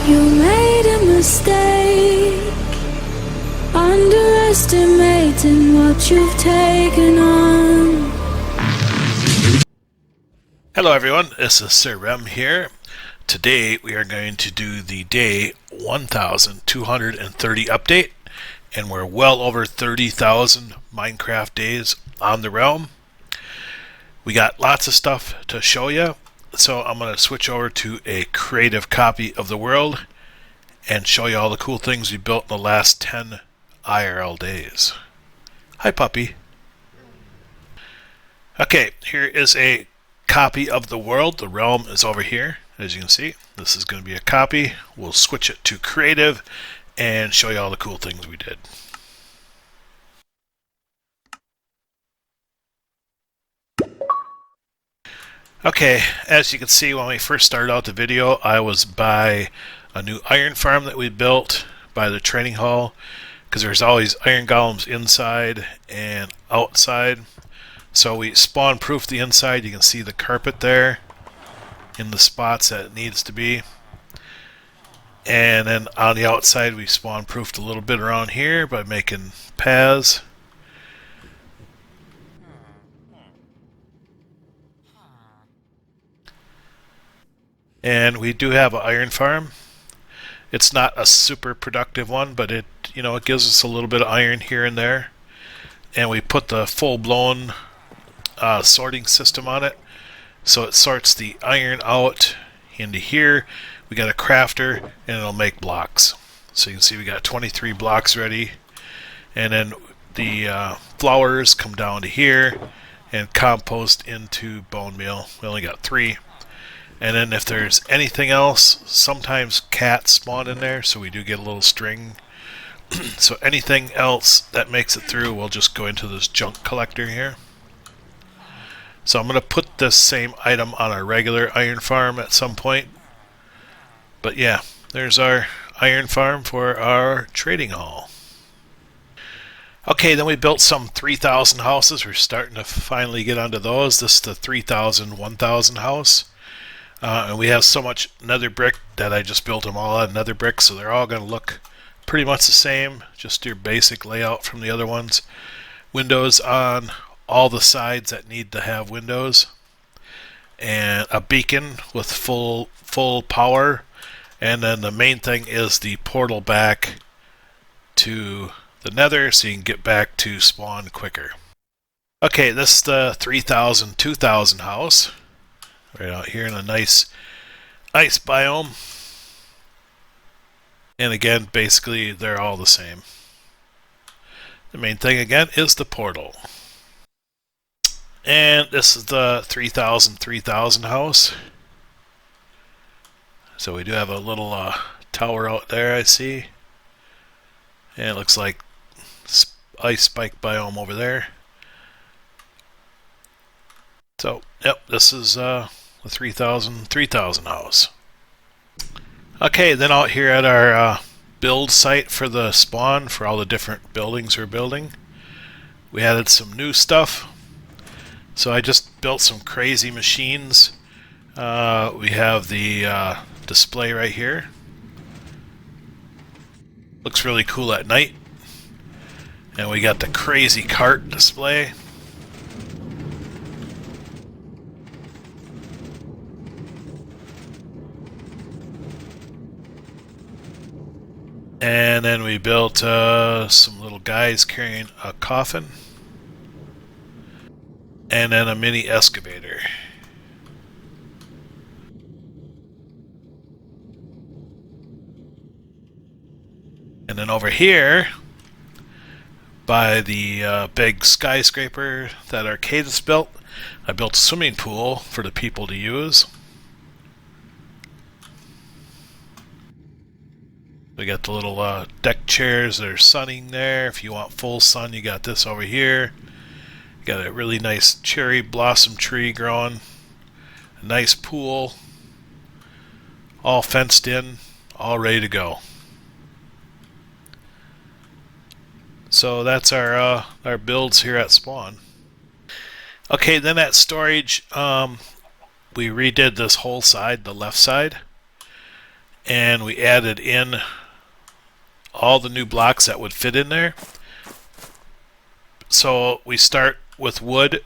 You made a mistake, underestimating what you've taken on. Hello everyone, this is Sir Rem here. Today we are going to do the day 1230 update, and we're well over 30,000 Minecraft days on the realm. We got lots of stuff to show you, so I'm going to switch over to a creative copy of the world and show you all the cool things we built in the last 10 IRL days. Hi puppy. Okay, here is a copy of the world. The realm is over here, as you can see. This is going to be a copy. We'll switch it to creative and show you all the cool things we did. Okay, as you can see, when we first started out the video, I was by a new iron farm that we built by the training hall, because there's always iron golems inside and outside. So we spawn proof the inside. You can see the carpet there in the spots that it needs to be. And then on the outside we spawn proofed a little bit around here by making paths. And we do have an iron farm. It's not a super productive one, but it gives us a little bit of iron here and there. And we put the full-blown sorting system on it, so it sorts the iron out into here. We got a crafter and it'll make blocks. So you can see we got 23 blocks ready, and then the flowers come down to here and compost into bone meal. We only got 3. And then if there's anything else, sometimes cats spawn in there, so we do get a little string. So anything else that makes it through will just go into this junk collector here. So I'm going to put this same item on our regular iron farm at some point. But yeah, there's our iron farm for our trading hall. Okay, then we built some 3,000 houses. We're starting to finally get onto those. This is the 3,000, 1,000 house. And we have so much nether brick that I just built them all out of nether brick, so they're all going to look pretty much the same. Just your basic layout from the other ones. Windows on all the sides that need to have windows, and a beacon with full power, and then the main thing is the portal back to the nether so you can get back to spawn quicker. Okay, this is the 3,000 2,000 house right out here in a nice ice biome, and again basically they're all the same. The main thing again is the portal. And this is the 3,000 3,000 house. So we do have a little tower out there, I see. And it looks like ice spike biome over there. So, yep, this is the 3,000 3,000 house. Okay, then out here at our build site for the spawn, for all the different buildings we're building, we added some new stuff. So I just built some crazy machines. We have the display right here. Looks really cool at night. And we got the crazy cart display. And then we built some little guys carrying a coffin. And then a mini excavator. And then over here, by the big skyscraper that Arcadis built, I built a swimming pool for the people to use. We got the little deck chairs that are sunning there. If you want full sun, you got this over here. Got a really nice cherry blossom tree growing. A nice pool. All fenced in. All ready to go. So that's our builds here at spawn. Okay, then at storage, we redid this whole side, the left side. and we added in all the new blocks that would fit in there. So we start with wood,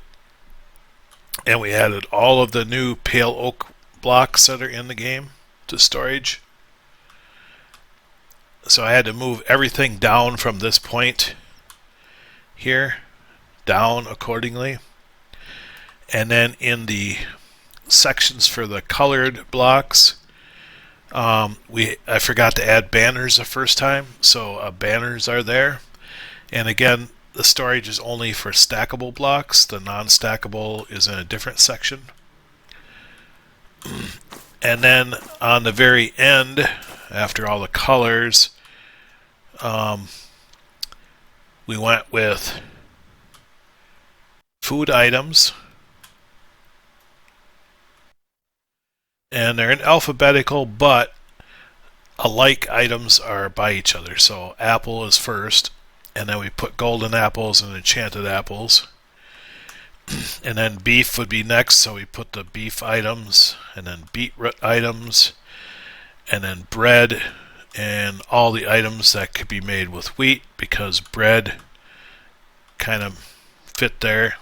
and we added all of the new pale oak blocks that are in the game to storage. So I had to move everything down from this point here down accordingly. And then in the sections for the colored blocks, I forgot to add banners the first time, so banners are there. And again, the storage is only for stackable blocks. The non-stackable is in a different section. And then on the very end, after all the colors, we went with food items. And they're in alphabetical, but alike items are by each other. So apple is first, and then we put golden apples and enchanted apples. And then beef would be next, so we put the beef items, and then beetroot items, and then bread, and all the items that could be made with wheat, because bread kind of fit there.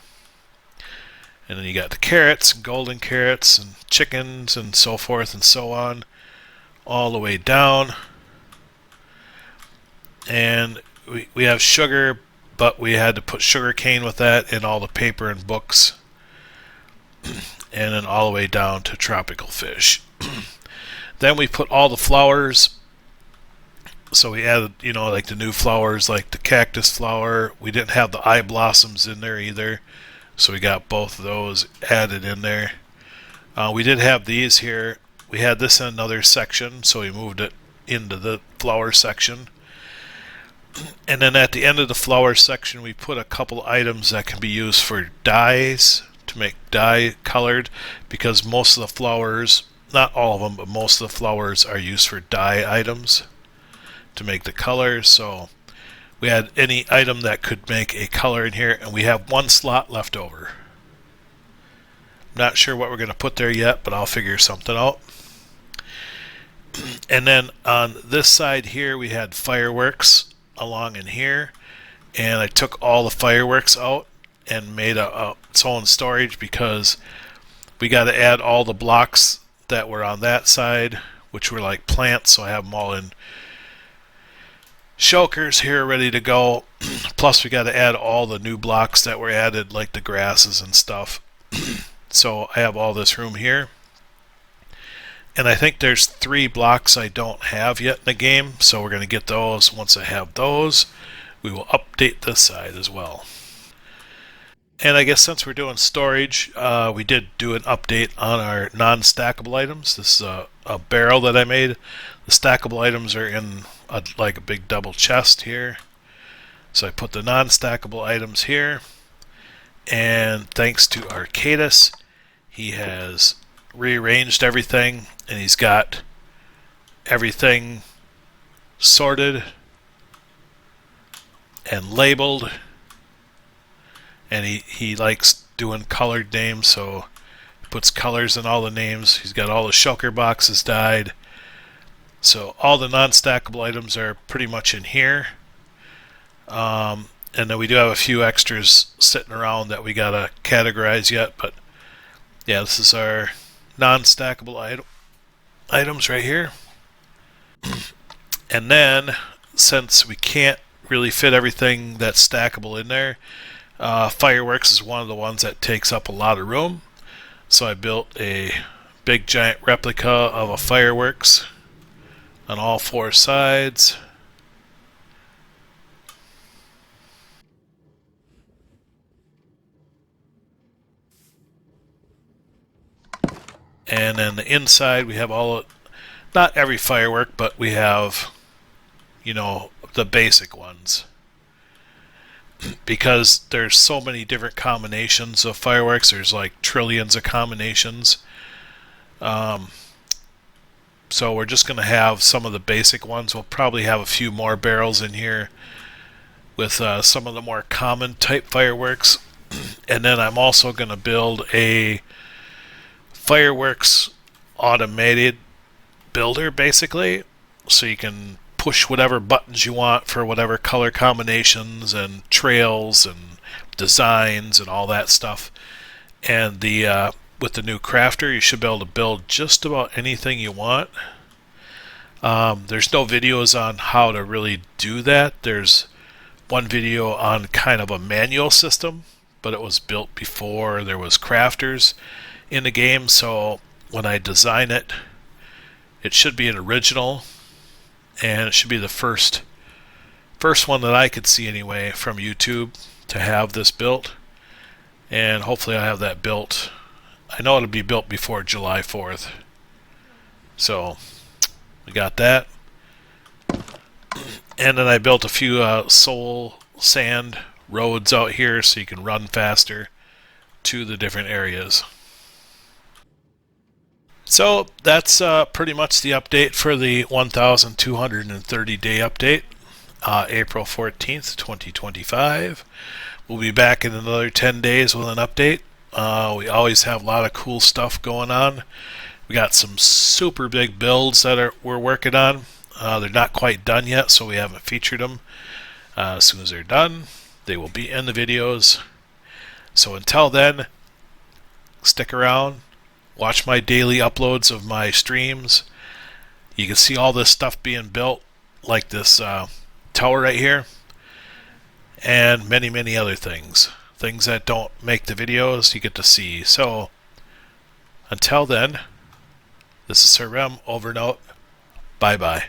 And then you got the carrots, and golden carrots, and chickens, and so forth and so on, all the way down. And we have sugar, but we had to put sugar cane with that, and all the paper and books, and then all the way down to tropical fish. Then we put all the flowers. So we added, like the new flowers, like the cactus flower. We didn't have the eye blossoms in there either, so we got both of those added in there. We did have these here. We had this in another section, so we moved it into the flower section. And then at the end of the flower section, we put a couple items that can be used for dyes, to make dye colored, because most of the flowers, not all of them, but most of the flowers are used for dye items to make the colors. So we had any item that could make a color in here, and we have one slot left over. Not sure what we're going to put there yet, but I'll figure something out. And then on this side here, we had fireworks along in here, and I took all the fireworks out and made its own storage, because we got to add all the blocks that were on that side, which were like plants, so I have them all in shulkers here ready to go. Plus we got to add all the new blocks that were added, like the grasses and stuff. So I have all this room here, and I think there's 3 blocks I don't have yet in the game, so we're going to get those. Once I have those, we will update this side as well. And I guess since we're doing storage, we did do an update on our non-stackable items. This is a barrel that I made. The stackable items are in like a big double chest here. So I put the non-stackable items here. And thanks to Arcadis, he has rearranged everything, and he's got everything sorted and labeled. And he likes doing colored names, so he puts colors in all the names. He's got all the shulker boxes dyed. So all the non-stackable items are pretty much in here. And then we do have a few extras sitting around that we gotta categorize yet, but yeah, this is our non-stackable items right here. And then, since we can't really fit everything that's stackable in there, fireworks is one of the ones that takes up a lot of room. So I built a big giant replica of a fireworks on all 4 sides. And then the inside, we have not every firework, but we have, the basic ones. Because there's so many different combinations of fireworks, there's like trillions of combinations. So we're just going to have some of the basic ones. We'll probably have a few more barrels in here with some of the more common type fireworks. And then I'm also going to build a fireworks automated builder basically, so you can push whatever buttons you want for whatever color combinations and trails and designs and all that stuff. And the with the new crafter, you should be able to build just about anything you want. There's no videos on how to really do that. There's one video on kind of a manual system, but it was built before there was crafters in the game, so when I design it, it should be an original, and it should be the first one that I could see anyway from YouTube to have this built. And hopefully I have that built. I know it'll be built before July 4th. So we got that. And then I built a few soul sand roads out here so you can run faster to the different areas. So that's pretty much the update for the 1230 day update, April 14th, 2025. We'll be back in another 10 days with an update. We always have a lot of cool stuff going on. We got some super big builds that we're working on. They're not quite done yet, so we haven't featured them. As soon as they're done, they will be in the videos. So until then, stick around. Watch my daily uploads of my streams. You can see all this stuff being built, like this tower right here, and many, many other things. Things that don't make the videos, you get to see. So, until then, this is Sir Rem, over and out. Bye-bye.